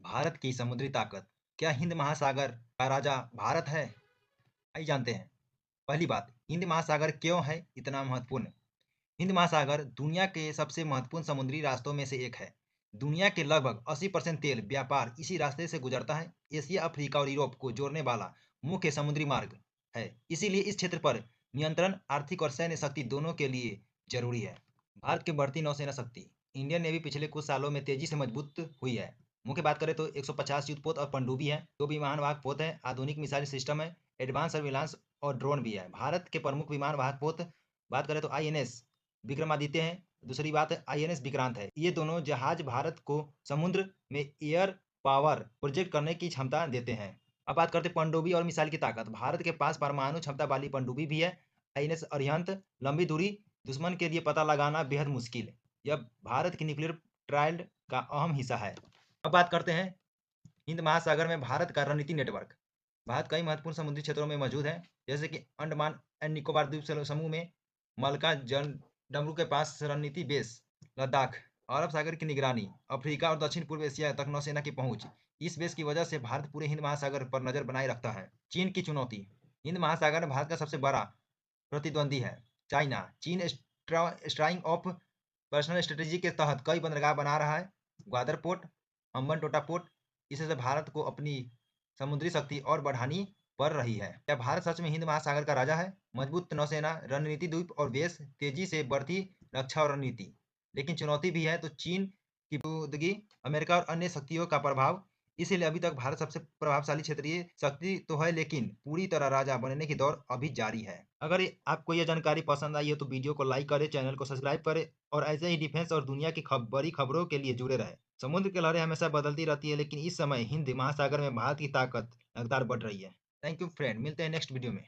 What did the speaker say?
भारत की समुद्री ताकत। क्या हिंद महासागर का राजा भारत है? आइए जानते हैं। पहली बात, हिंद महासागर क्यों है इतना महत्वपूर्ण? हिंद महासागर दुनिया के सबसे महत्वपूर्ण समुद्री रास्तों में से एक है। दुनिया के लगभग 80% तेल व्यापार इसी रास्ते से गुजरता है। एशिया, अफ्रीका और यूरोप को जोड़ने वाला मुख्य समुद्री मार्ग है। इसीलिए इस क्षेत्र पर नियंत्रण आर्थिक और सैन्य शक्ति दोनों के लिए जरूरी है। भारत की बढ़ती नौसेना शक्ति। इंडियन नेवी पिछले कुछ सालों में तेजी से मजबूत हुई है। मुख्य बात करें तो 150 युद्धपोत और पनडुब्बी है, 2 विमान वाहक पोत है, आधुनिक मिसाइल सिस्टम है, एडवांस सर्विलांस और ड्रोन भी है। भारत के प्रमुख विमान वाहक पोत बात करें तो आईएनएस विक्रमादित्य है, दूसरी बात आईएनएस विक्रांत है। ये दोनों जहाज भारत को समुद्र में एयर पावर प्रोजेक्ट करने की क्षमता देते हैं। अब बात करते हैं पनडुब्बी और मिसाइल की ताकत। भारत के पास परमाणु क्षमता वाली पनडुब्बी भी है, आईएनएस अरिहंत। लंबी दूरी दुश्मन के लिए पता लगाना बेहद मुश्किल। यह भारत की न्यूक्लियर ट्रायल का अहम हिस्सा है। अब बात करते हैं हिंद महासागर में भारत का रणनीति नेटवर्क। भारत कई महत्वपूर्ण समुद्री क्षेत्रों में मौजूद है, जैसे कि अंडमान एंड निकोबार द्वीप समूह में, मलका जल डमरू के पास रणनीति बेस, लद्दाख, अरब सागर की निगरानी, अफ्रीका और दक्षिण पूर्व एशिया तक नौसेना की पहुंच। इस बेस की वजह से भारत पूरे हिंद महासागर पर नजर बनाए रखता है। चीन की चुनौती। हिंद महासागर में भारत का सबसे बड़ा प्रतिद्वंदी है चाइना। चीन स्ट्राइंग ऑफ पर्सनल स्ट्रेटेजी के तहत कई बंदरगाह बना रहा है, ग्वादर पोर्ट, हम्बन टोटा पोर्ट। इससे भारत को अपनी समुद्री शक्ति और बढ़ानी पड़ रही है। क्या भारत सच में हिंद महासागर का राजा है? मजबूत नौसेना, रणनीति द्वीप और बेस, तेजी से बढ़ती रक्षा और रणनीति। लेकिन चुनौती भी है तो चीन की मौजूदगी, अमेरिका और अन्य शक्तियों का प्रभाव। इसीलिए अभी तक भारत सबसे प्रभावशाली क्षेत्रीय शक्ति तो है, लेकिन पूरी तरह राजा बनने की दौर अभी जारी है। अगर आपको यह जानकारी पसंद आई हो तो वीडियो को लाइक करें, चैनल को सब्सक्राइब करें और ऐसे ही डिफेंस और दुनिया की बड़ी खबरों के लिए जुड़े रहे। समुद्र की लहरें हमेशा बदलती रहती है, लेकिन इस समय हिंद महासागर में भारत की ताकत लगातार बढ़ रही है। थैंक यू फ्रेंड, मिलते हैं नेक्स्ट वीडियो में।